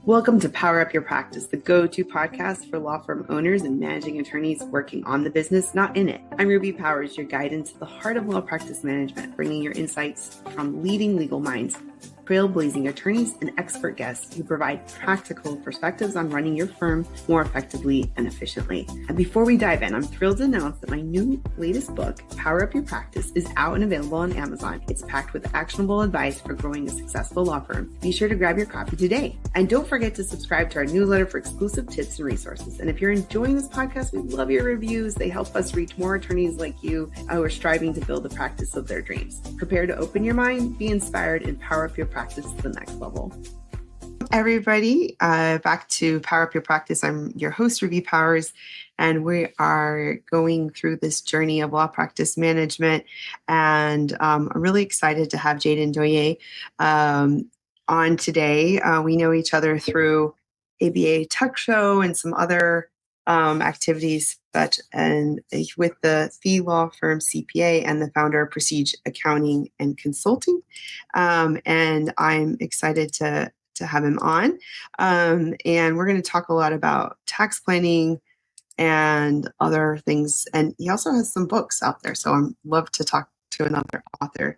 Welcome to Power Up Your Practice, the go-to podcast for law firm owners and managing attorneys working on the business, not in it. I'm Ruby Powers, your guide into the heart of law practice management, bringing your insights from leading legal minds, trailblazing attorneys, and expert guests who provide practical perspectives on running your firm more effectively and efficiently. And before we dive in, I'm thrilled to announce that my latest book, Power Up Your Practice, is out and available on Amazon. It's packed with actionable advice for growing a successful law firm. Be sure to grab your copy today. And don't forget to subscribe to our newsletter for exclusive tips and resources. And if you're enjoying this podcast, we love your reviews. They help us reach more attorneys like you who are striving to build the practice of their dreams. Prepare to open your mind, be inspired, and power up your practice to the next level. Everybody, back to Power Up Your Practice. I'm your host, Ruby Powers, and we are going through this journey of law practice management. And I'm really excited to have Jayden Doye on today. We know each other through ABA Tech Show and some other activities, and with the fee law firm CPA and the founder of Prestige Accounting and Consulting. And I'm excited to have him on. And we're going to talk a lot about tax planning and other things. And he also has some books out there. So I'd love to talk to another author.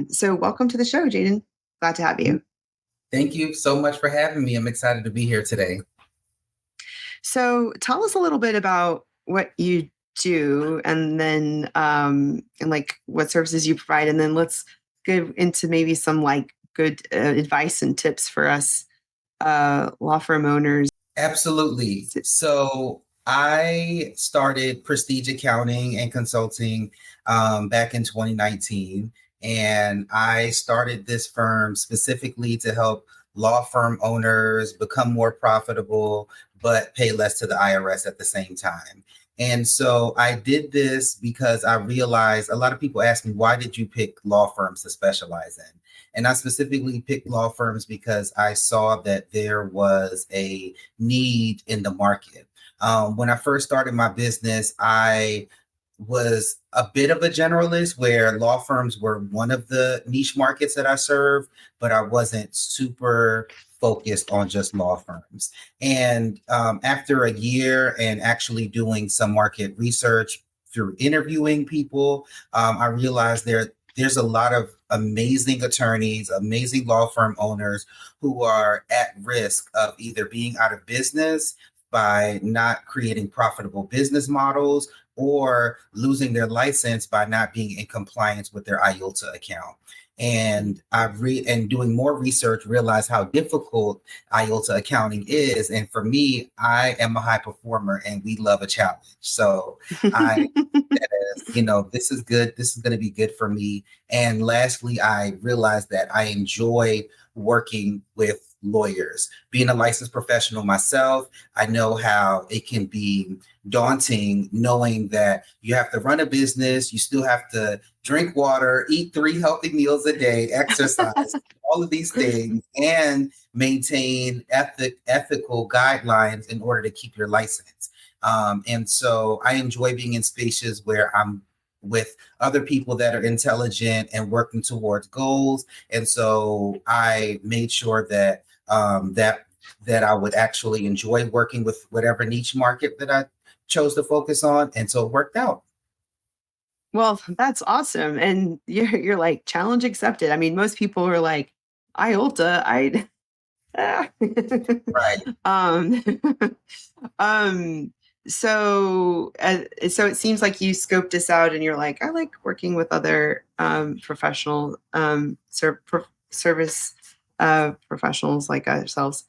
So welcome to the show, Jayden. Glad to have you. Thank you so much for having me. I'm excited to be here today. So tell us a little bit about what you do, and then and like what services you provide, and then let's go into maybe some like good advice and tips for us law firm owners. Absolutely. So I started Prestige Accounting and Consulting back in 2019, and I started this firm specifically to help law firm owners become more profitable, but pay less to the IRS at the same time. And so I did this because I realized a lot of people ask me, why did you pick law firms to specialize in? And I specifically picked law firms because I saw that there was a need in the market. When I first started my business, I was a bit of a generalist where law firms were one of the niche markets that I served, but I wasn't super focused on just law firms. And after a year and actually doing some market research through interviewing people, I realized there's a lot of amazing attorneys, amazing law firm owners who are at risk of either being out of business by not creating profitable business models, or losing their license by not being in compliance with their IELTA account. And and doing more research, realized how difficult IELTA accounting is. And for me, I am a high performer and we love a challenge. So this is good. This is going to be good for me. And lastly, I realized that I enjoy working with lawyers. Being a licensed professional myself, I know how it can be daunting knowing that you have to run a business, you still have to drink water, eat 3 healthy meals a day, exercise, all of these things, and maintain ethical guidelines in order to keep your license. And so I enjoy being in spaces where I'm with other people that are intelligent and working towards goals. And so I made sure that that I would actually enjoy working with whatever niche market that I chose to focus on. And so it worked out. Well, that's awesome. And you're like, challenge accepted. I mean, most people are like, IELTA, Right. So it seems like you scoped this out and you're like, I like working with other professional service professionals like ourselves.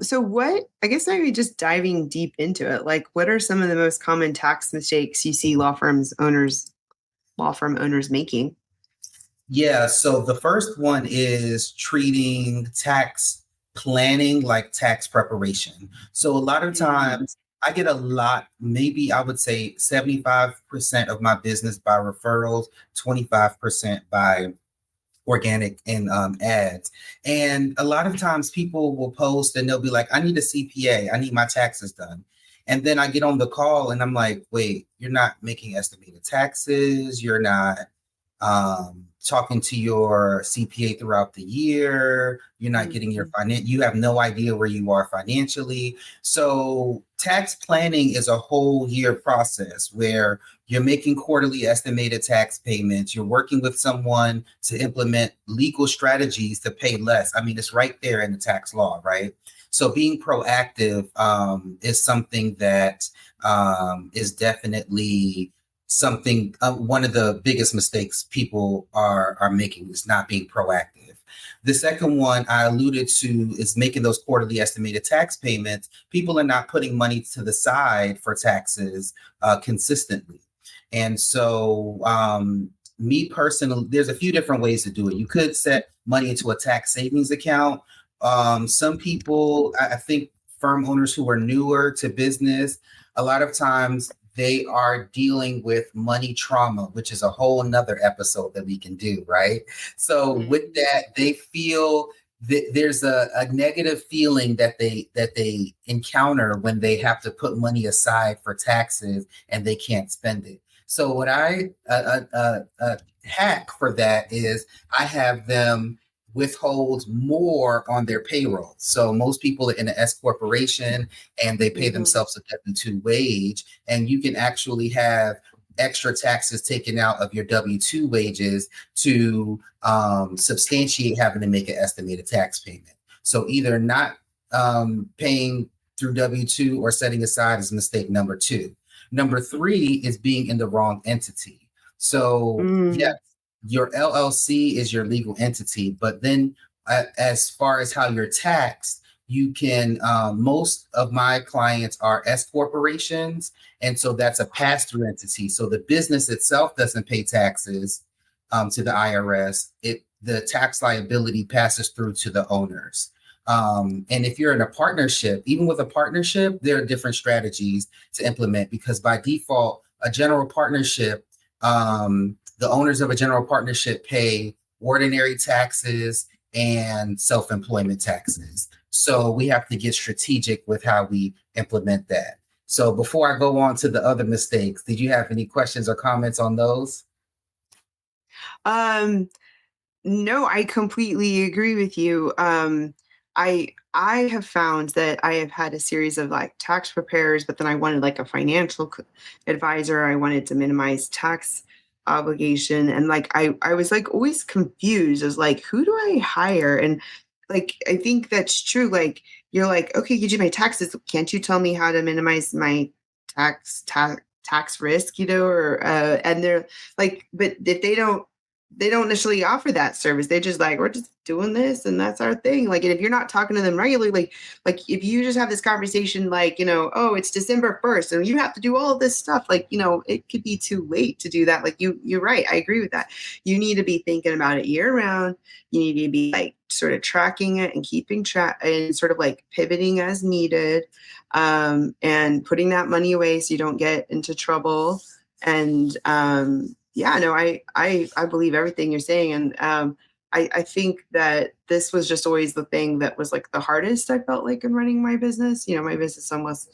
So what, I guess maybe just diving deep into it, like what are some of the most common tax mistakes you see law firm owners making? Yeah, so the first one is treating tax planning like tax preparation. So a lot of times I get a lot, maybe I would say 75% of my business by referrals, 25% by organic and ads. And a lot of times people will post and they'll be like, I need a CPA, I need my taxes done. And then I get on the call and I'm like, wait, you're not making estimated taxes. You're not talking to your CPA throughout the year. You're not getting your you have no idea where you are financially. So tax planning is a whole year process where you're making quarterly estimated tax payments. You're working with someone to implement legal strategies to pay less. I mean, it's right there in the tax law, right? So being proactive is something that is definitely something. One of the biggest mistakes people are making is not being proactive. The second one I alluded to is making those quarterly estimated tax payments. People are not putting money to the side for taxes consistently. And so me personally, there's a few different ways to do it. You could set money into a tax savings account. Some people, I think firm owners who are newer to business, a lot of times they are dealing with money trauma, which is a whole nother episode that we can do, right? So with that, they feel that there's a negative feeling that they encounter when they have to put money aside for taxes and they can't spend it. So what I hack for that is I have them withhold more on their payroll. So most people are in an S corporation and they pay themselves a W-2 wage, and you can actually have extra taxes taken out of your W-2 wages to substantiate having to make an estimated tax payment. So either not paying through W-2 or setting aside is mistake number two. Number three is being in the wrong entity. So yes, your LLC is your legal entity, but then as far as how you're taxed, you can, most of my clients are S corporations. And so that's a pass-through entity. So the business itself doesn't pay taxes to the IRS. The tax liability passes through to the owners. And if you're in a partnership, even with a partnership, there are different strategies to implement because by default, a general partnership, the owners of a general partnership pay ordinary taxes and self-employment taxes. So we have to get strategic with how we implement that. So before I go on to the other mistakes, did you have any questions or comments on those? No, I completely agree with you. I have found that I have had a series of like tax preparers, but then I wanted like a financial advisor. I wanted to minimize tax obligation, and like I was like always confused as like who do I hire? And like I think that's true. Like you're like, okay, you do my taxes. Can't you tell me how to minimize my tax risk? Or and they're like, but if they don't necessarily offer that service. They just like, we're just doing this and that's our thing. Like, and if you're not talking to them regularly, like if you just have this conversation, like, oh, it's December 1st and you have to do all of this stuff, like, it could be too late to do that. Like you're right. I agree with that. You need to be thinking about it year round. You need to be like sort of tracking it and keeping track and sort of like pivoting as needed, and putting that money away so you don't get into trouble. And, yeah, no, I believe everything you're saying. And I think that this was just always the thing that was like the hardest I felt like in running my business. My business is almost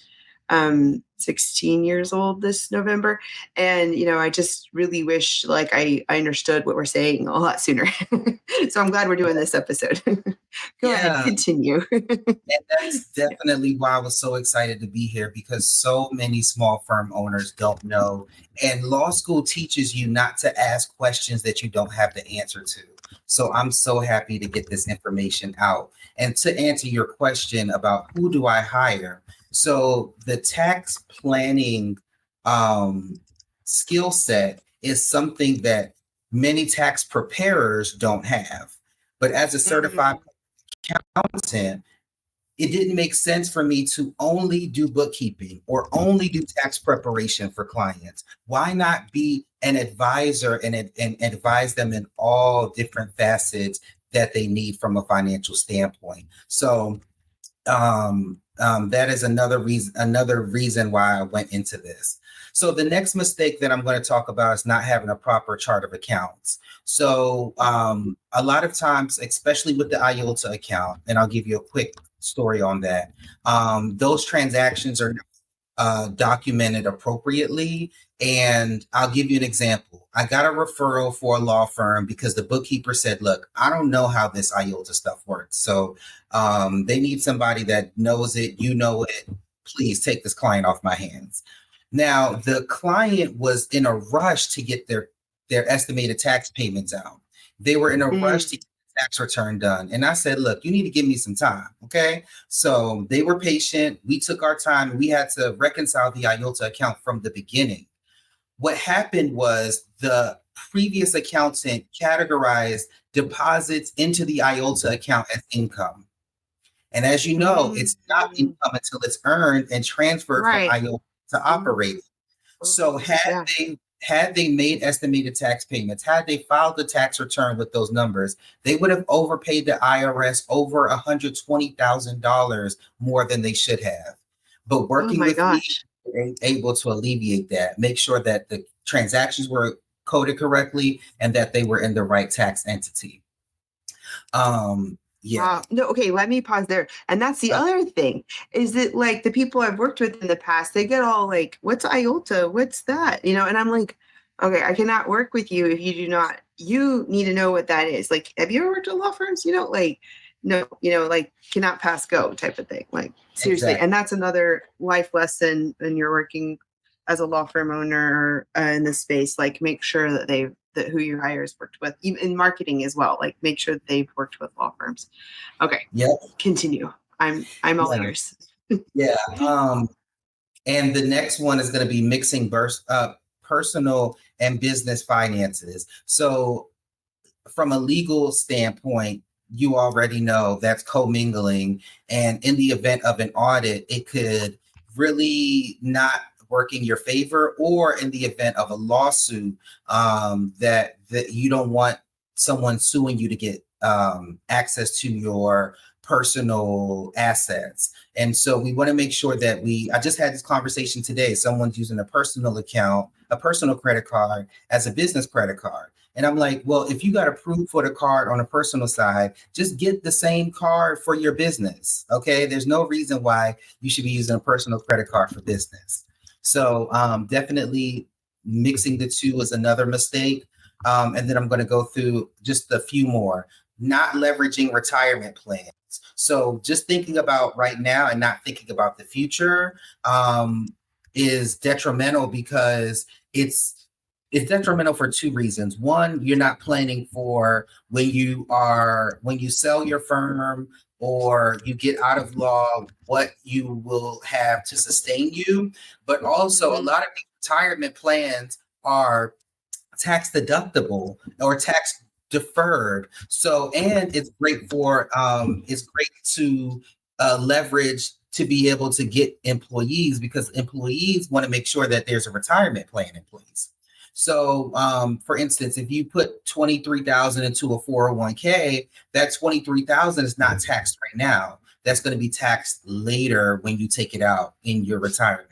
16 years old this November. And, I just really wish like I understood what we're saying a lot sooner. So I'm glad we're doing this episode. Go ahead, Yeah. continue. And that's definitely why I was so excited to be here because so many small firm owners don't know. And law school teaches you not to ask questions that you don't have the answer to. So I'm so happy to get this information out. And to answer your question about who do I hire? So the tax planning skill set is something that many tax preparers don't have. But as a certified accountant, it didn't make sense for me to only do bookkeeping or only do tax preparation for clients. Why not be an advisor and advise them in all different facets that they need from a financial standpoint? So that is another reason why I went into this. So the next mistake that I'm going to talk about is not having a proper chart of accounts. So a lot of times, especially with the IELTA account, and I'll give you a quick story on that. Those transactions are documented appropriately, And I'll give you an example. I got a referral for a law firm because the bookkeeper said, look, I don't know how this IELTA stuff works. So they need somebody that knows it, you know it. Please take this client off my hands. Now, the client was in a rush to get their estimated tax payments out. They were in a rush to get the tax return done. And I said, look, you need to give me some time. Okay. So they were patient. We took our time. We had to reconcile the IELTA account from the beginning. What happened was the previous accountant categorized deposits into the IELTA account as income. And as you know, it's not income until it's earned and transferred from IELTA to operating. So had they made estimated tax payments, had they filed the tax return with those numbers, they would have overpaid the IRS over $120,000 more than they should have. But working with me, able to alleviate that, make sure that the transactions were coded correctly and that they were in the right tax entity. Yeah. No, okay, let me pause there. And that's the other thing, is that like the people I've worked with in the past, they get all like, what's IELTA? What's that? And I'm like, okay, I cannot work with you if you do not, you need to know what that is. Like, have you ever worked at law firms? Like, no, like cannot pass go type of thing. Like seriously. Exactly. And that's another life lesson when you're working as a law firm owner in this space. Like make sure that that who you hire has worked with, even in marketing as well. Like make sure that they've worked with law firms. Okay. Yep. Continue. I'm all ears. Yeah. And the next one is going to be mixing personal and business finances. So from a legal standpoint, you already know that's commingling. And in the event of an audit, it could really not work in your favor, or in the event of a lawsuit, that you don't want someone suing you to get access to your personal assets. And so we want to make sure that I just had this conversation today. Someone's using a personal account, a personal credit card as a business credit card. And I'm like, well, if you got approved for the card on a personal side, just get the same card for your business. Okay. There's no reason why you should be using a personal credit card for business. So definitely mixing the two is another mistake. And then I'm going to go through just a few more. Not leveraging retirement plans. So just thinking about right now and not thinking about the future is detrimental, because it's detrimental for two reasons. One, you're not planning for when you sell your firm or you get out of law, what you will have to sustain you. But also a lot of these retirement plans are tax deductible or tax deferred. So, and it's great to leverage to be able to get employees, because employees want to make sure that there's a retirement plan in place. So, for instance, if you put $23,000 into a 401k, that $23,000 is not taxed right now. That's going to be taxed later when you take it out in your retirement.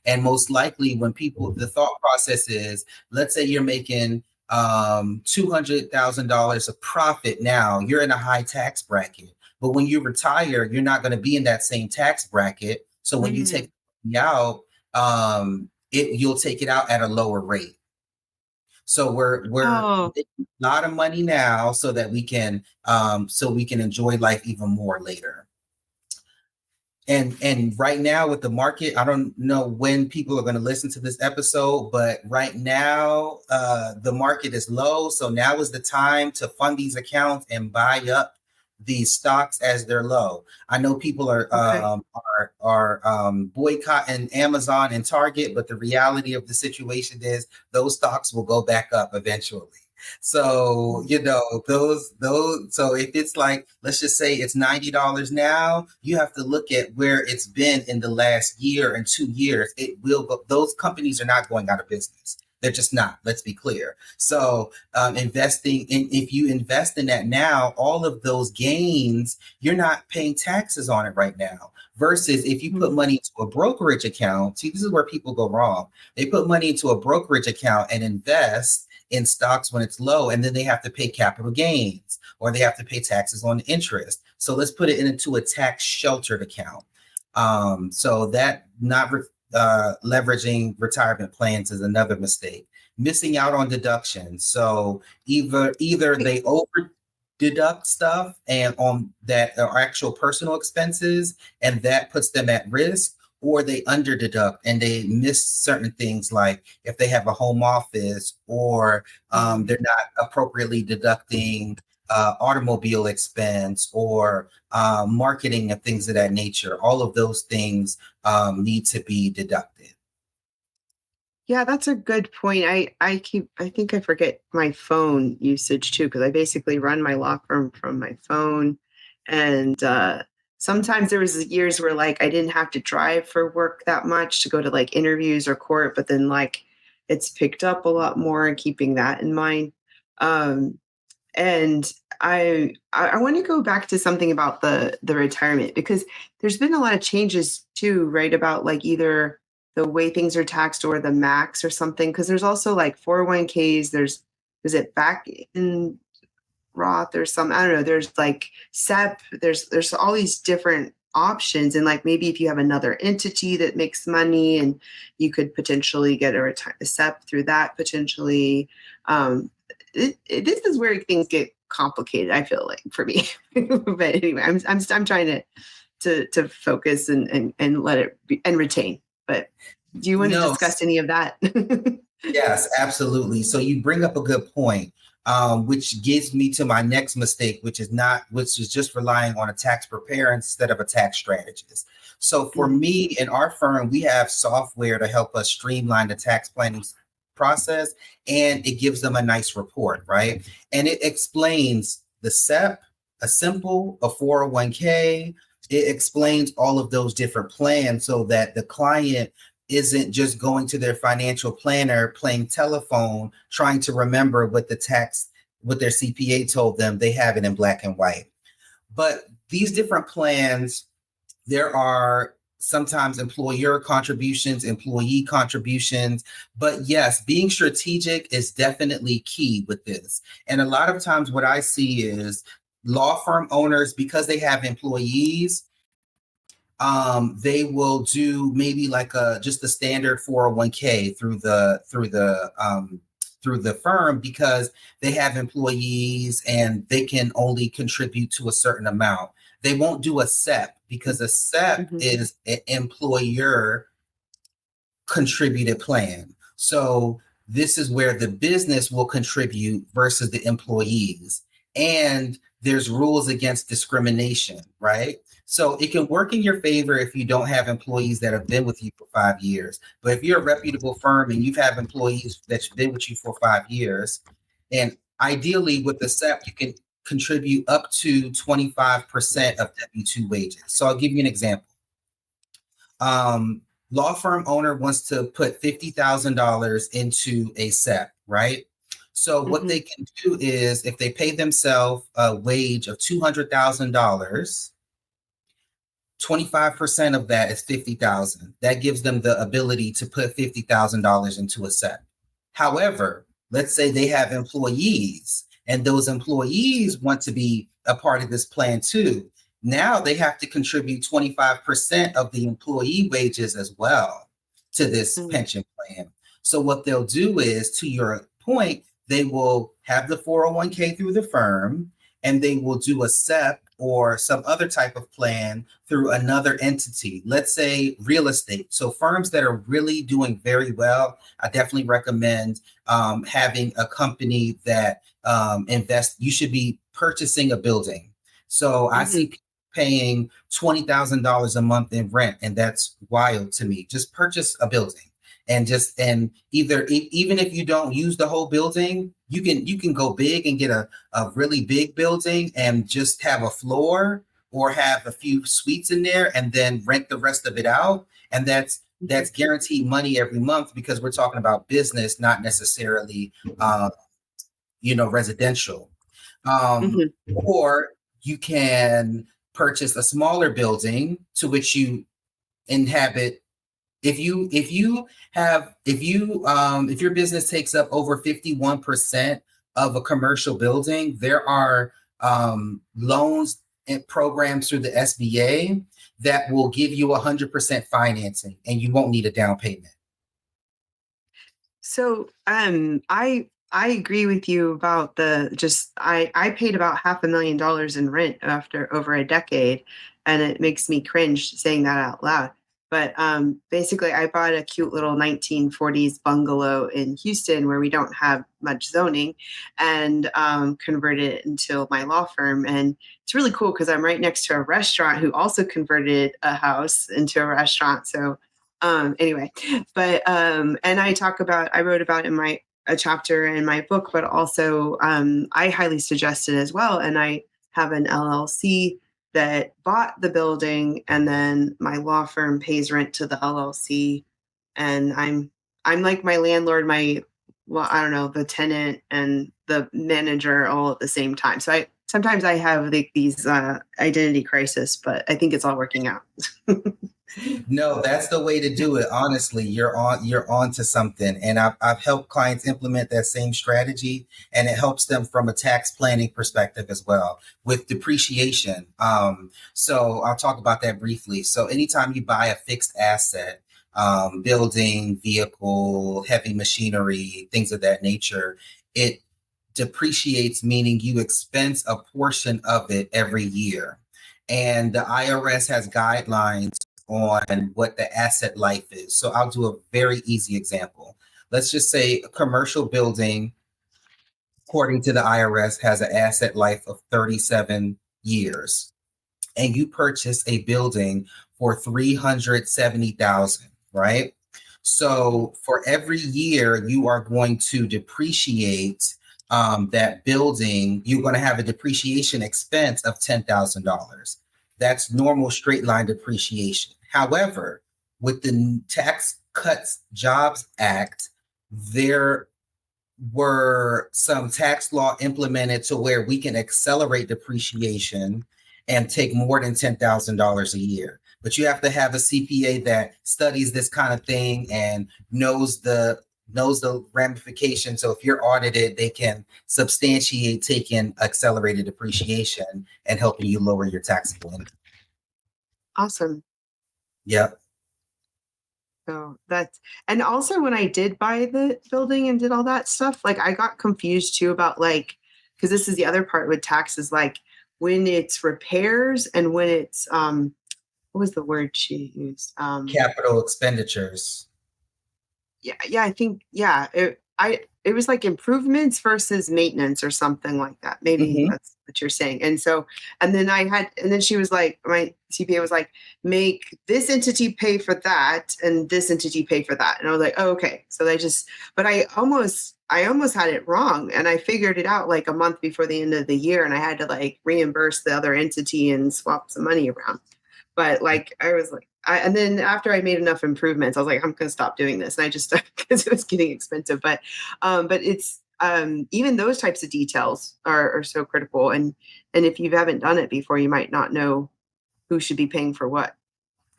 And most likely when the thought process is, let's say you're making $200,000 of profit now, you're in a high tax bracket. But when you retire, you're not going to be in that same tax bracket. So when you take it out, you'll take it out at a lower rate. So we're making a lot of money now so that we can enjoy life even more later. And right now with the market, I don't know when people are going to listen to this episode, but right now the market is low. So now is the time to fund these accounts and buy up these stocks as they're low. I know people are boycotting Amazon and Target, but the reality of the situation is those stocks will go back up eventually. So, those, so if it's like, let's just say it's $90 now, you have to look at where it's been in the last year and 2 years. It will go, those companies are not going out of business. They're just not, let's be clear. So if you invest in that now, all of those gains, you're not paying taxes on it right now. Versus if you put money into a brokerage account, see, this is where people go wrong. They put money into a brokerage account and invest in stocks when it's low, and then they have to pay capital gains or they have to pay taxes on interest. So let's put it into a tax sheltered account. So that leveraging retirement plans is another mistake. Missing out on deductions. So either they over deduct stuff and on that are actual personal expenses, and that puts them at risk, or they under deduct and they miss certain things, like if they have a home office, or they're not appropriately deducting automobile expense, or marketing and things of that nature. All of those things need to be deducted. Yeah, that's a good point. I think I forget my phone usage too, because I basically run my law firm from my phone. And sometimes there was years where like I didn't have to drive for work that much to go to like interviews or court, but then like it's picked up a lot more, and keeping that in mind. Um, and I want to go back to something about the retirement, because there's been a lot of changes too, right? About like either the way things are taxed or the max or something. Because there's also like 401ks. There's is it back in Roth or some, I don't know. There's like SEP. There's all these different options, and like maybe if you have another entity that makes money, and you could potentially get a SEP through that potentially. This is where things get complicated, I feel like, for me. But anyway, I'm trying to focus and let it be, and retain. But do you want to No, discuss any of that? yes, absolutely. So you bring up a good point, which gives me to my next mistake, which is just relying on a tax preparer instead of a tax strategist. So for me, in our firm, we have software to help us streamline the tax planning process, and it gives them a nice report, right? And it explains the SEP, a simple, a 401k. It explains all of those different plans so that the client isn't just going to their financial planner playing telephone trying to remember what their CPA told them. They have it in black and white. But these different plans, there are sometimes employer contributions, employee contributions. But yes, being strategic is definitely key with this. And a lot of times what I see is law firm owners, because they have employees, they will do maybe like just a standard 401k through the firm, because they have employees and they can only contribute to a certain amount. They won't do a SEP, because a SEP is an employer contributed plan. So this is where the business will contribute versus the employees. And there's rules against discrimination, right? So it can work in your favor if you don't have employees that have been with you for 5 years. But if you're a reputable firm and you have employees that's been with you for 5 years, and ideally with the SEP, you can contribute up to 25% of W-2 wages. So I'll give you an example. Law firm owner wants to put $50,000 into a SEP, right? So what they can do is, if they pay themselves a wage of $200,000, 25% of that is $50,000. That gives them the ability to put $50,000 into a SEP. However, let's say they have employees, and those employees want to be a part of this plan too. Now they have to contribute 25% of the employee wages as well to this pension plan. So what they'll do is, to your point, they will have the 401k through the firm, and they will do a SEP or some other type of plan through another entity. Let's say real estate. So firms that are really doing very well, I definitely recommend having a company that invests. You should be purchasing a building. So I see people paying $20,000 a month in rent, and that's wild to me. Just purchase a building. And even if you don't use the whole building, you can go big and get a really big building and just have a floor or have a few suites in there, and then rent the rest of it out. And that's guaranteed money every month, because we're talking about business, not necessarily residential. Or you can purchase a smaller building to which you inhabit. If your business takes up over 51% of a commercial building, there are loans programs through the SBA that will give you 100% financing, and you won't need a down payment. So I agree with you about I paid about $500,000 in rent after over a decade, and it makes me cringe saying that out loud. But basically, I bought a cute little 1940s bungalow in Houston where we don't have much zoning, and converted it into my law firm. And it's really cool because I'm right next to a restaurant who also converted a house into a restaurant. So anyway, but and I wrote about in a chapter in my book, but also I highly suggest it as well. And I have an LLC that bought the building, and then my law firm pays rent to the LLC, and I'm like my landlord, I don't know, the tenant and the manager all at the same time. So sometimes I have these identity crisis, but I think it's all working out. No, that's the way to do it. Honestly, you're on to something. And I've helped clients implement that same strategy, and it helps them from a tax planning perspective as well with depreciation. So I'll talk about that briefly. So anytime you buy a fixed asset, building, vehicle, heavy machinery, things of that nature, it depreciates, meaning you expense a portion of it every year. And the IRS has guidelines on what the asset life is. So I'll do a very easy example. Let's just say a commercial building, according to the IRS, has an asset life of 37 years. And you purchase a building for $370,000, right? So for every year you are going to depreciate that building, you're going to have a depreciation expense of $10,000. That's normal straight line depreciation. However, with the Tax Cuts Jobs Act, there were some tax law implemented to where we can accelerate depreciation and take more than $10,000 a year. But you have to have a CPA that studies this kind of thing and knows the ramifications. So if you're audited, they can substantiate taking accelerated depreciation and helping you lower your taxable income. Awesome. Yep. So and also when I did buy the building and did all that stuff, like I got confused too about because this is the other part with taxes, like when it's repairs and when it's, what was the word she used? Capital expenditures. Yeah, I think, it was like improvements versus maintenance or something like that. Maybe that's what you're saying. And so, and then she was like, my CPA was like, make this entity pay for that and this entity pay for that. And I was like, oh, okay. So but I almost had it wrong. And I figured it out like a month before the end of the year. And I had to like reimburse the other entity and swap some money around. But I was like, and then after I made enough improvements, I was like, I'm going to stop doing this. And I just, because it was getting expensive. But it's, even those types of details are so critical. And if you haven't done it before, you might not know who should be paying for what.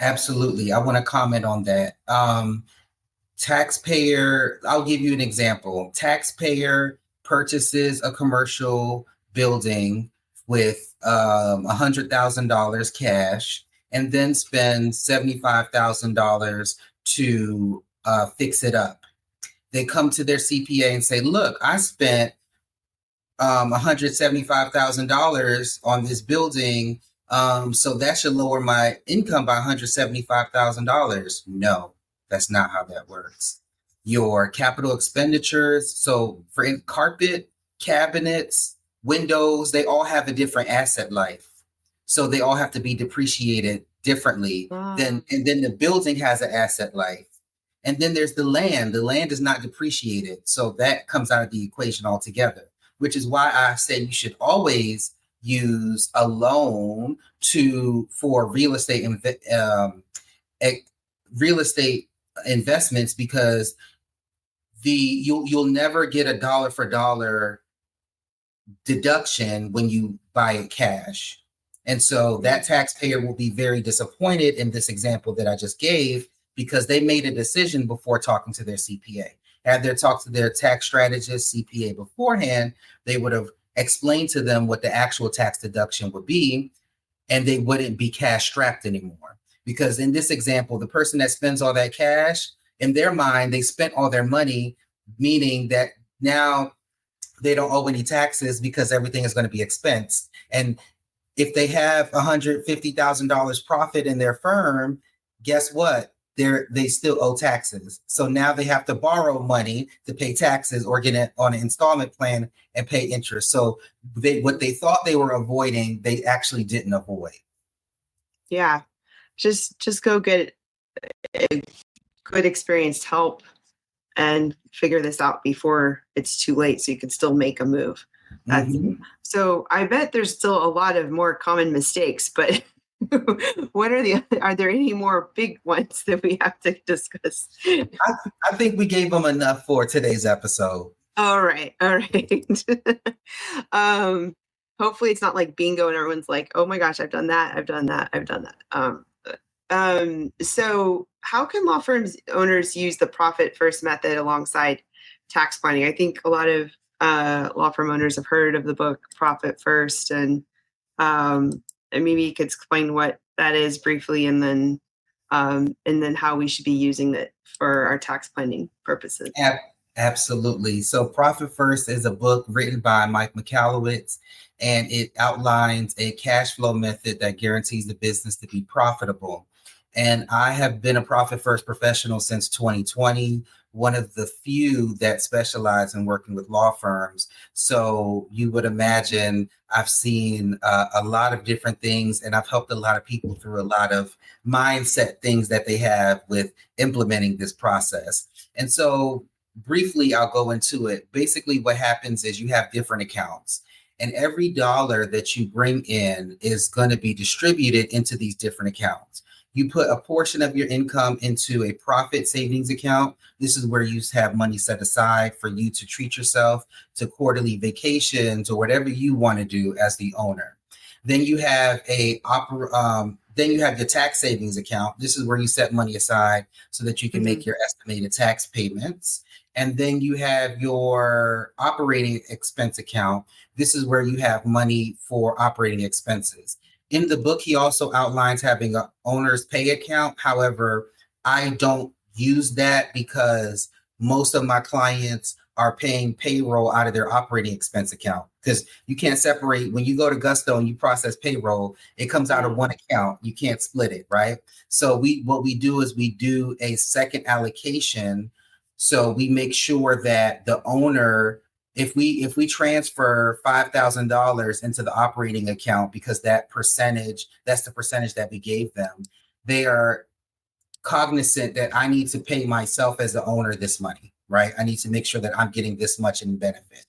Absolutely. I want to comment on that. Taxpayer, I'll give you an example. Taxpayer purchases a commercial building with $100,000 cash, and then spend $75,000 to fix it up. They come to their CPA and say, look, I spent $175,000 on this building, so that should lower my income by $175,000. No, that's not how that works. Your capital expenditures, so for carpet, cabinets, windows, they all have a different asset life. So they all have to be depreciated differently. And then the building has an asset life. And then there's the land. The land is not depreciated. So that comes out of the equation altogether, which is why I say you should always use a loan for real estate investments, because you'll never get a dollar for dollar deduction when you buy it cash. And so that taxpayer will be very disappointed in this example that I just gave, because they made a decision before talking to their CPA. Had they talked to their tax strategist, CPA beforehand, they would have explained to them what the actual tax deduction would be. and they wouldn't be cash strapped anymore. Because in this example, the person that spends all that cash, in their mind, they spent all their money, meaning that now they don't owe any taxes because everything is going to be expensed. And if they have $150,000 profit in their firm, guess what? They still owe taxes. So now they have to borrow money to pay taxes or get it on an installment plan and pay interest. So what they thought they were avoiding, they actually didn't avoid. Yeah. Just go get a good experienced help and figure this out before it's too late so you can still make a move. Mm-hmm. So I bet there's still a lot of more common mistakes, but are there any more big ones that we have to discuss? I think we gave them enough for today's episode. All right. Hopefully it's not like bingo and everyone's like, oh my gosh, I've done that. So how can law firms owners use the profit first method alongside tax planning? I think a lot of law firm owners have heard of the book Profit First, and maybe you could explain what that is briefly, and then how we should be using it for our tax planning purposes. Absolutely. So Profit First is a book written by Mike Michalowicz, and it outlines a cash flow method that guarantees the business to be profitable. And I have been a Profit First professional since 2020, one of the few that specialize in working with law firms. So you would imagine I've seen a lot of different things, and I've helped a lot of people through a lot of mindset things that they have with implementing this process. And so briefly, I'll go into it. Basically, what happens is you have different accounts, and every dollar that you bring in is going to be distributed into these different accounts. You put a portion of your income into a profit savings account. This is where you have money set aside for you to treat yourself to quarterly vacations or whatever you want to do as the owner. Then you have your tax savings account. This is where you set money aside so that you can make your estimated tax payments. And then you have your operating expense account. This is where you have money for operating expenses. In the book, he also outlines having an owner's pay account. However, I don't use that because most of my clients are paying payroll out of their operating expense account, because you can't separate. When you go to Gusto and you process payroll, it comes out of one account. You can't split it, right? So what we do is we do a second allocation. So we make sure that the owner, if we transfer $5,000 into the operating account, because that's the percentage that we gave them, they are cognizant that I need to pay myself as the owner this money, right? I need to make sure that I'm getting this much in benefit.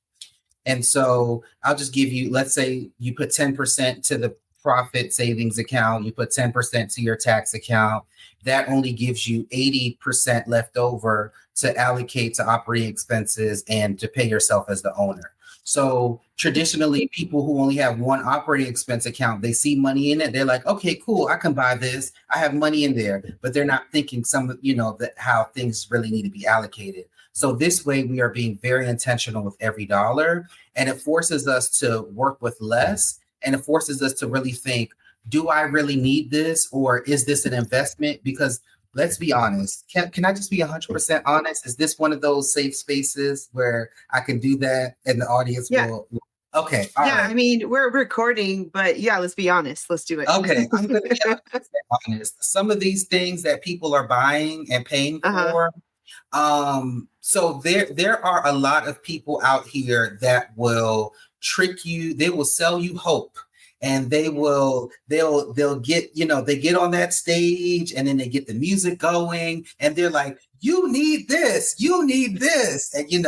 And so I'll just give you, let's say you put 10% to the profit savings account, you put 10% to your tax account. That only gives you 80% left over to allocate to operating expenses and to pay yourself as the owner. So traditionally, people who only have one operating expense account, they see money in it. They're like, okay, cool, I can buy this. I have money in there, but they're not thinking how things really need to be allocated. So this way we are being very intentional with every dollar, and it forces us to work with less, and it forces us to really think, do I really need this, or is this an investment? Because let's be honest. Can I just be 100% honest? Is this one of those safe spaces where I can do that and the audience will? Okay. All right. I mean, we're recording, but yeah, let's be honest. Let's do it. Okay. I'm going to be honest. Some of these things that people are buying and paying for. So there are a lot of people out here that will trick you. They will sell you hope. And they'll get, they get on that stage and then they get the music going and they're like, you need this. And,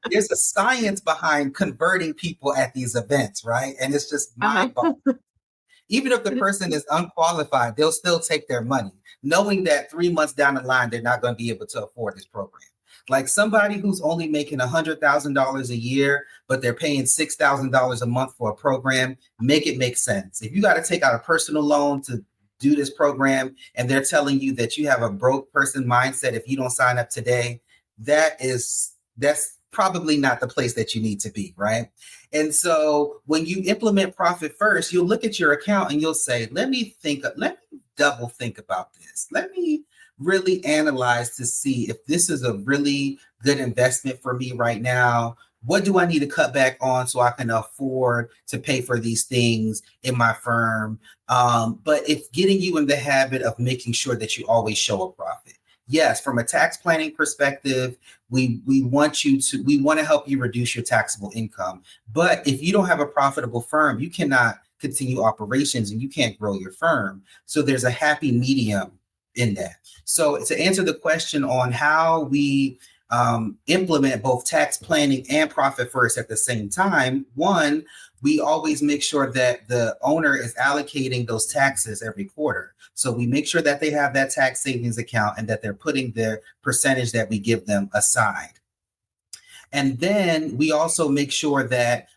there's a science behind converting people at these events, right? And it's just mind-boggling. Even if the person is unqualified, they'll still take their money, knowing that 3 months down the line, they're not going to be able to afford this program. Like somebody who's only making $100,000 a year, but they're paying $6,000 a month for a program, make it make sense. If you got to take out a personal loan to do this program and they're telling you that you have a broke person mindset if you don't sign up today, that's probably not the place that you need to be, right? And so when you implement profit first, you'll look at your account and you'll say, let me double think about this. Let me really analyze to see if this is a really good investment for me right now. What do I need to cut back on so I can afford to pay for these things in my firm? But it's getting you in the habit of making sure that you always show a profit. Yes, from a tax planning perspective, we want to help you reduce your taxable income. But if you don't have a profitable firm, you cannot continue operations and you can't grow your firm. So there's a happy medium in that. So to answer the question on how we implement both tax planning and profit first at the same time, one, we always make sure that the owner is allocating those taxes every quarter. So we make sure that they have that tax savings account and that they're putting their percentage that we give them aside. And then we also make sure that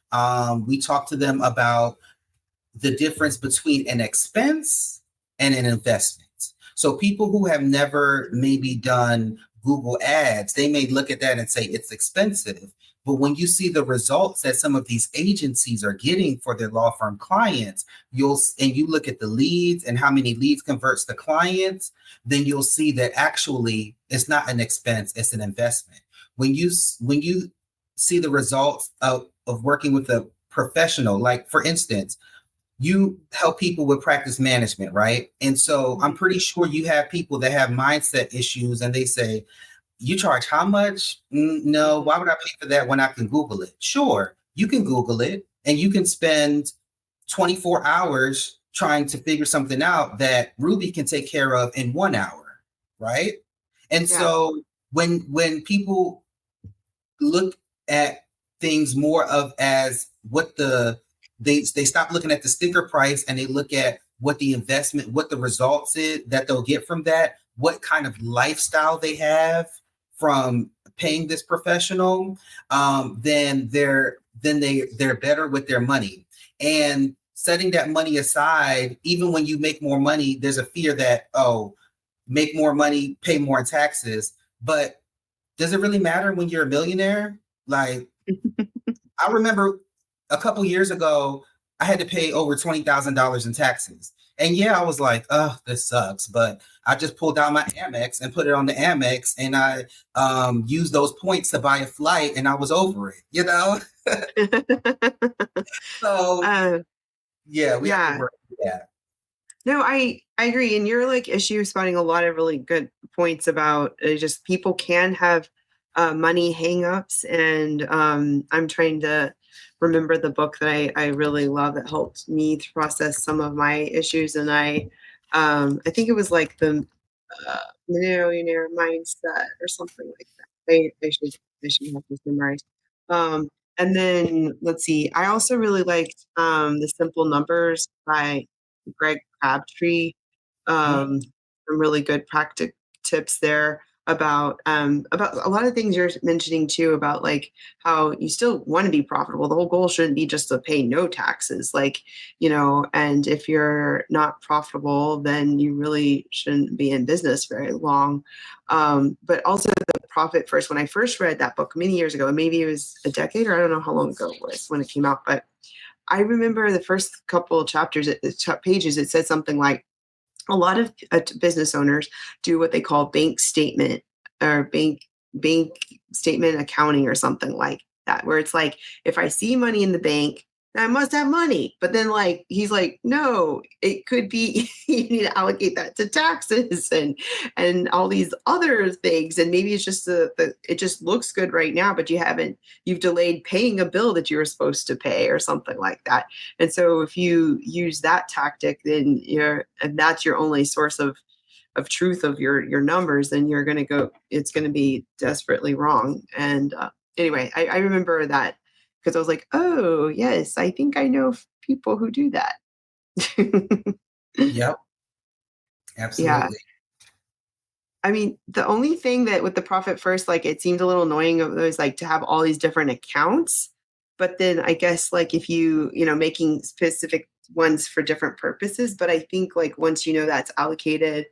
we talk to them about the difference between an expense and an investment. So people who have never maybe done Google ads, they may look at that and say it's expensive. But when you see the results that some of these agencies are getting for their law firm clients, you look at the leads and how many leads converts to clients, then you'll see that actually it's not an expense, it's an investment. When you see the results of working with a professional, like for instance, you help people with practice management, right? And so I'm pretty sure you have people that have mindset issues and they say, you charge how much? No, why would I pay for that when I can Google it? Sure, you can Google it and you can spend 24 hours trying to figure something out that Ruby can take care of in 1 hour, right? And so when people look at things more of as what they stop looking at the sticker price and they look at what the investment, what the results is that they'll get from that, what kind of lifestyle they have from paying this professional, then they're better with their money. And setting that money aside, even when you make more money, there's a fear that, make more money, pay more in taxes. But does it really matter when you're a millionaire? Like, I remember a couple years ago, I had to pay over $20,000 in taxes. And yeah, I was like, oh, this sucks. But I just pulled out my Amex and put it on the Amex and I used those points to buy a flight and I was over it, you know? So we have to work with that. No, I agree. And you're like issue spotting a lot of really good points about just people can have money hangups. And I'm trying to remember the book that I really love that helped me to process some of my issues. And I think it was like the millionaire mindset or something like that. I should have this memorized. And then let's see. I also really liked The Simple Numbers by Greg Crabtree. Some really good practical tips there about a lot of things you're mentioning too, about like how you still want to be profitable. The whole goal shouldn't be just to pay no taxes, like, and if you're not profitable, then you really shouldn't be in business very long. But also the profit first, when I first read that book many years ago, maybe it was a decade or I don't know how long ago it was when it came out, but I remember the first couple of chapters, pages, it said something like, a lot of business owners do what they call bank statement or bank statement accounting or something like that, where it's like, if I see money in the bank, I must have money. But then like, he's like, no, it could be, you need to allocate that to taxes and all these other things. And maybe it's just it just looks good right now, but you've delayed paying a bill that you were supposed to pay or something like that. And so if you use that tactic, then and that's your only source of truth of your numbers, then it's going to be desperately wrong. And anyway, I remember that because I was like, oh yes, I think I know people who do that. Yep. Absolutely. Yeah. I mean, the only thing that with the profit first, like it seemed a little annoying of those, like to have all these different accounts. But then I guess like if making specific ones for different purposes. But I think like once that's allocated,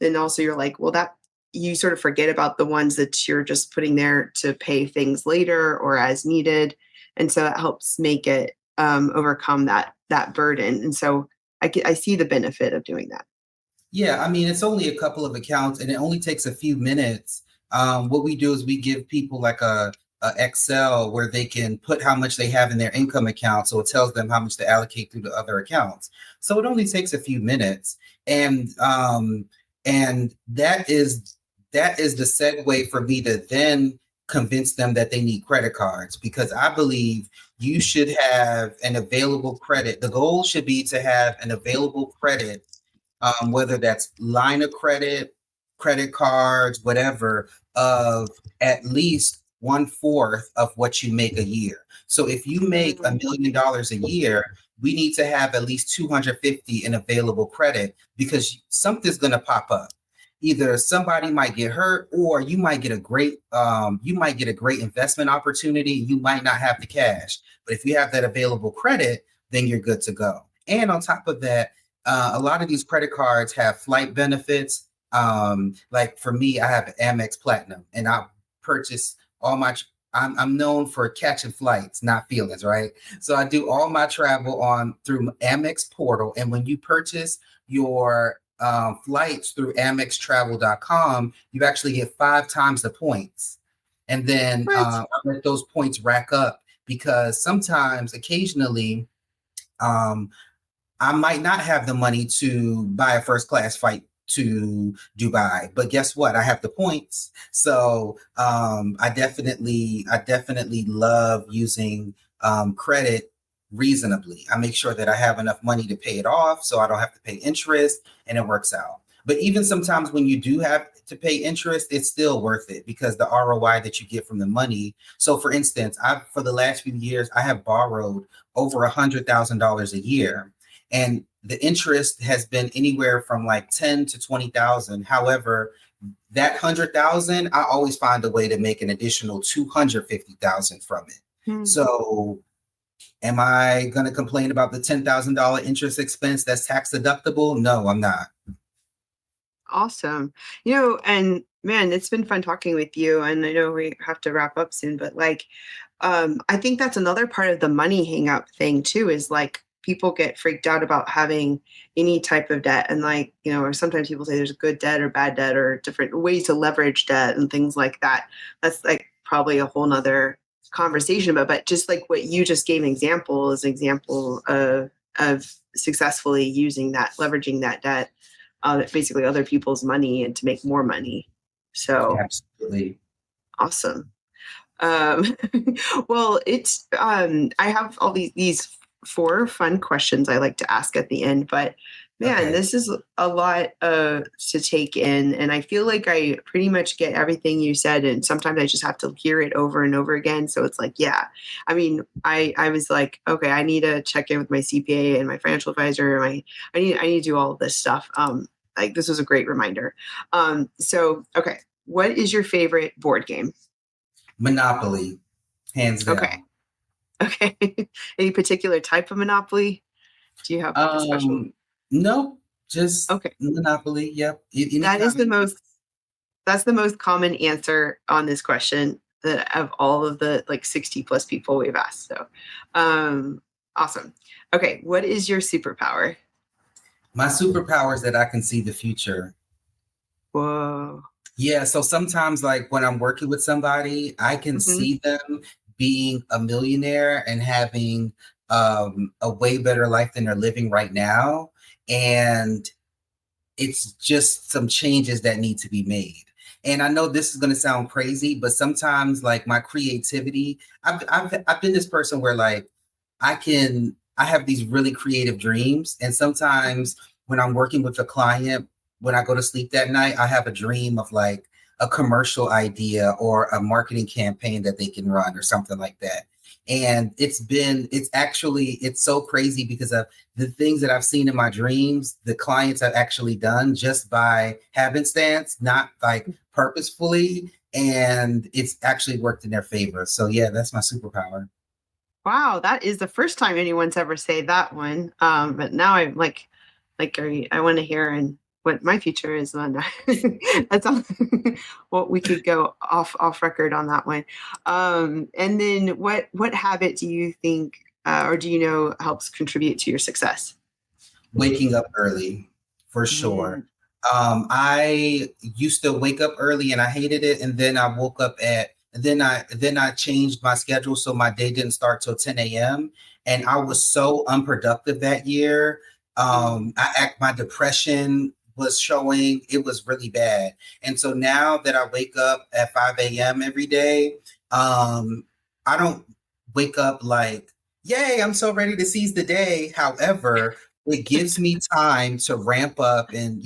then also you're like, well, that you sort of forget about the ones that you're just putting there to pay things later or as needed. And so it helps make it overcome that burden. And so I see the benefit of doing that. Yeah, I mean, it's only a couple of accounts and it only takes a few minutes. What we do is we give people like a Excel where they can put how much they have in their income account. So it tells them how much to allocate through the other accounts. So it only takes a few minutes. And that is the segue for me to then convince them that they need credit cards, because I believe you should have an available credit. The goal should be to have an available credit, whether that's line of credit, credit cards, whatever, of at least 1/4 of what you make a year. So if you make $1 million a year, we need to have at least 250 in available credit, because something's going to pop up. Either somebody might get hurt, or you might get a great investment opportunity. You might not have the cash, but if you have that available credit, then you're good to go. And on top of that, a lot of these credit cards have flight benefits. Like for me, I have Amex Platinum, and I purchase all my. I'm known for catching flights, not feelings, right? So I do all my travel on through Amex portal, and when you purchase your flights through AmexTravel.com, you actually get 5 times the points, and then Right. let those points rack up, because sometimes, occasionally, um, I might not have the money to buy a first class flight to Dubai, but guess what? I have the points. So I definitely love using credit reasonably. I make sure that I have enough money to pay it off, so I don't have to pay interest, and it works out. But even sometimes when you do have to pay interest, it's still worth it, because the ROI that you get from the money. So for instance, for the last few years, I have borrowed over $100,000 a year, and the interest has been anywhere from like 10 to 20,000. However, that 100,000, I always find a way to make an additional 250,000 from it. Hmm. So am I going to complain about the $10,000 interest expense that's tax deductible? No, I'm not. Awesome. And man, it's been fun talking with you. And I know we have to wrap up soon, but like, I think that's another part of the money hang up thing too, is like people get freaked out about having any type of debt. And like, or sometimes people say there's good debt or bad debt or different ways to leverage debt and things like that. That's like probably a whole nother conversation. But just like what you just gave an example of successfully using that, leveraging that debt, basically other people's money and to make more money. So Absolutely. awesome. Um, well, I have all these four fun questions I like to ask at the end, but man, Okay. this is a lot to take in. And I feel like I pretty much get everything you said. And sometimes I just have to hear it over and over again. So it's like, yeah, I mean, I was like, okay, I need to check in with my CPA and my financial advisor. I need to do all of this stuff. Like this was a great reminder. So, okay. What is your favorite board game? Monopoly, hands Okay. down. Okay. Any particular type of Monopoly? Do you have like a special? Um, no, just Okay. Monopoly. Yep. Any That is kind. that's the most common answer on this question that of all of the like 60 plus people we've asked. So, um, awesome. Okay. What is your superpower? My superpower is that I can see the future. Whoa. Yeah, so sometimes, like when I'm working with somebody, I can Hmm. see them being a millionaire and having a way better life than they're living right now. And it's just some changes that need to be made. And I know this is going to sound crazy, but sometimes, like my creativity, I've been this person where like I have these really creative dreams, and sometimes when I'm working with a client, when I go to sleep that night, I have a dream of like a commercial idea or a marketing campaign that they can run or something like that. And it's so crazy because of the things that I've seen in my dreams, the clients have actually done just by happenstance, not like purposefully. And it's actually worked in their favor. So yeah, that's my superpower. Wow, that is the first time anyone's ever say that one. But now I'm like, I want to hear and what my future is when that's all. Well, we could go off record on that one. And then what habit do you think or do you know helps contribute to your success? Waking up early, for sure. Mm. I used to wake up early and I hated it, and then I woke up at and then I changed my schedule so my day didn't start till 10 a.m. and I was so unproductive that year. My depression was showing, it was really bad. And so now that I wake up at 5 a.m. every day, I don't wake up like, yay, I'm so ready to seize the day. However, it gives me time to ramp up and,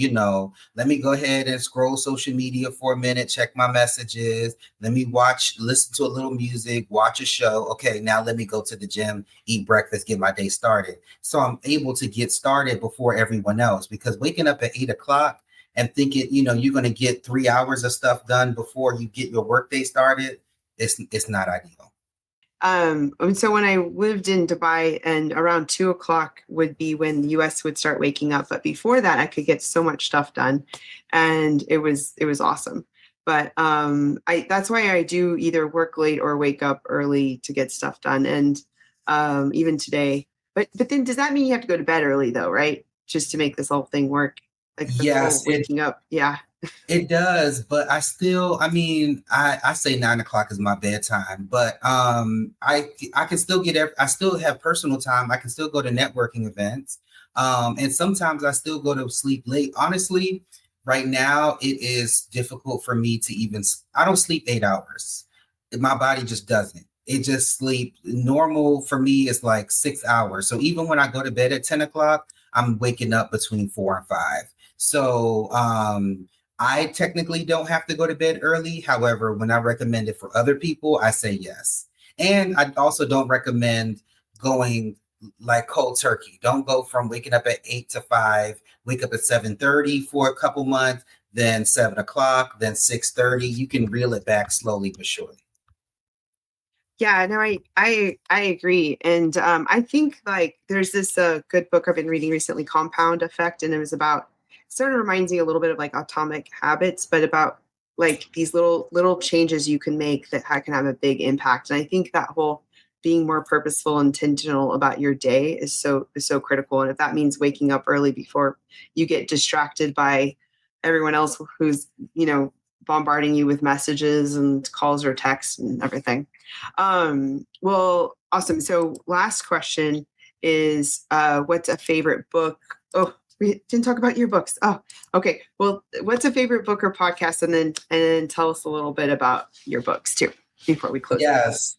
let me go ahead and scroll social media for a minute, check my messages. Let me listen to a little music, watch a show. Okay, now let me go to the gym, eat breakfast, get my day started. So I'm able to get started before everyone else, because waking up at 8 o'clock and thinking, you're going to get 3 hours of stuff done before you get your workday started, it's not ideal. And so when I lived in Dubai, and around 2 o'clock would be when the US would start waking up. But before that, I could get so much stuff done, and it was awesome. But that's why I do either work late or wake up early to get stuff done. And even today, but then does that mean you have to go to bed early though, right? Just to make this whole thing work, like the whole Yes, waking up. Yeah. it does, but I say 9 o'clock is my bedtime, but I can still I still have personal time. I can still go to networking events. And sometimes I still go to sleep late. Honestly, right now it is difficult for me to I don't sleep 8 hours. My body just doesn't. It just sleep normal for me is like 6 hours. So even when I go to bed at 10 o'clock, I'm waking up between 4 and 5. So I technically don't have to go to bed early. However, when I recommend it for other people, I say yes. And I also don't recommend going like cold turkey. Don't go from waking up at 8 to 5, wake up at 7:30 for a couple months, then 7 o'clock, then 6:30. You can reel it back slowly but surely. Yeah, no, I agree, and I think like there's this good book I've been reading recently, Compound Effect, and it was about sort of reminds me a little bit of like Atomic Habits, but about like these little changes you can make that can have a big impact. And I think that whole being more purposeful, intentional about your day is so critical. And if that means waking up early before you get distracted by everyone else who's bombarding you with messages and calls or texts and everything. Well, awesome. So last question is, what's a favorite book? Oh, we didn't talk about your books. Oh, okay. Well, what's a favorite book or podcast? And then tell us a little bit about your books too, before we close. Yes.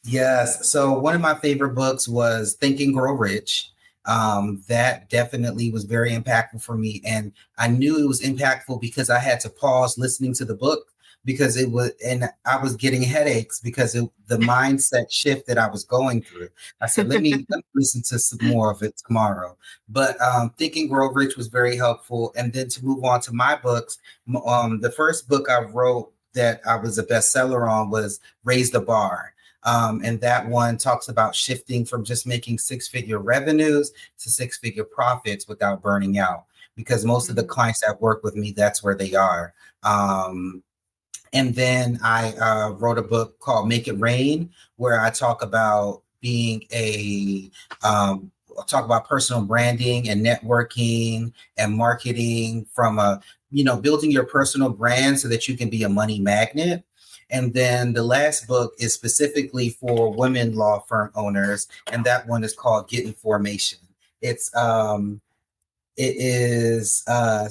Yes. So one of my favorite books was Think and Grow Rich. That definitely was very impactful for me. And I knew it was impactful because I had to pause listening to the book because and I was getting headaches because the mindset shift that I was going through. I said, let me listen to some more of it tomorrow. But Think and Grow Rich was very helpful. And then to move on to my books, the first book I wrote that I was a bestseller on was Raise the Bar. And that one talks about shifting from just making six-figure revenues to six-figure profits without burning out, because most of the clients that work with me, that's where they are. And then I wrote a book called Make It Rain, where I talk about talk about personal branding and networking and marketing from building your personal brand so that you can be a money magnet. And then the last book is specifically for women law firm owners, and that one is called Get in Formation. It is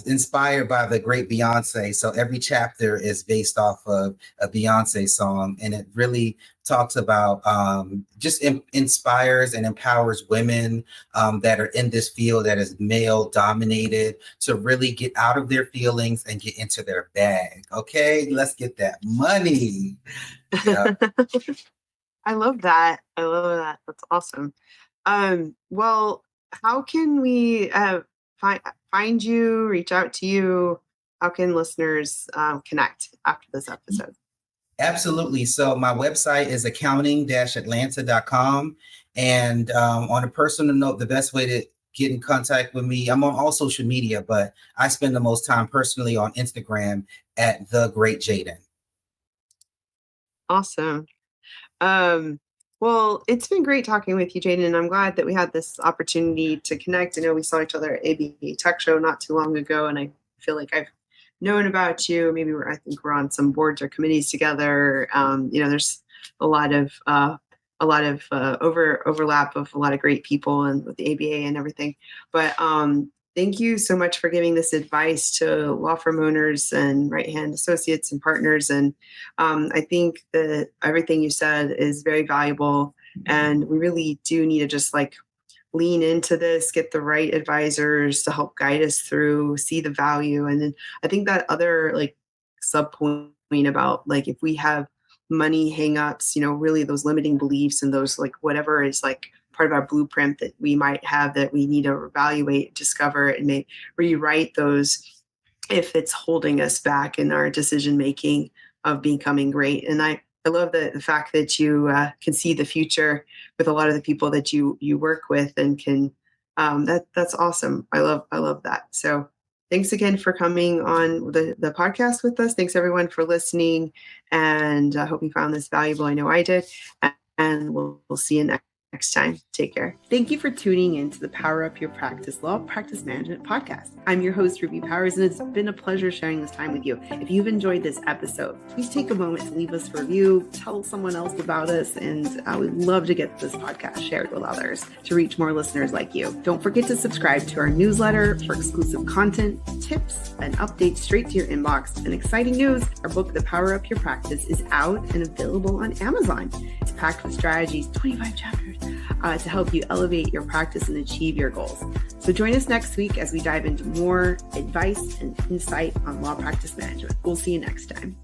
inspired by the great Beyonce. So every chapter is based off of a Beyonce song, and it really talks about just inspires and empowers women that are in this field that is male dominated to really get out of their feelings and get into their bag. Okay, let's get that money. Yeah. I love that. I love that. That's awesome. Well, how can we find you, reach out to you? How can listeners connect after this episode? Absolutely. So my website is accounting-atlanta.com. And on a personal note, the best way to get in contact with me, I'm on all social media, but I spend the most time personally on Instagram at The Great Jayden. Awesome. Well, it's been great talking with you, Jayden, and I'm glad that we had this opportunity to connect. I know we saw each other at ABA Tech Show not too long ago, and I feel like I've known about you. Maybe I think we're on some boards or committees together. There's a lot of overlap of a lot of great people and with the ABA and everything. But thank you so much for giving this advice to law firm owners and right-hand associates and partners. And I think that everything you said is very valuable. And we really do need to just lean into this, get the right advisors to help guide us through, see the value. And then I think that other sub point about if we have money hangups, really those limiting beliefs and those whatever is part of our blueprint that we might have that we need to evaluate, discover, and may rewrite those if it's holding us back in our decision making of becoming great. And I love the fact that you can see the future with a lot of the people that you work with and can that's awesome. I love that. So thanks again for coming on the podcast with us. Thanks everyone for listening, and I hope you found this valuable. I know I did, and we'll see you next time. Take care. Thank you for tuning in to the Power Up Your Practice Law Practice Management podcast. I'm your host, Ruby Powers, and it's been a pleasure sharing this time with you. If you've enjoyed this episode, please take a moment to leave us a review, tell someone else about us, and we'd love to get this podcast shared with others to reach more listeners like you. Don't forget to subscribe to our newsletter for exclusive content, tips, and updates straight to your inbox. And exciting news, our book, The Power Up Your Practice, is out and available on Amazon. It's packed with strategies, 25 chapters, to help you elevate your practice and achieve your goals. So join us next week as we dive into more advice and insight on law practice management. We'll see you next time.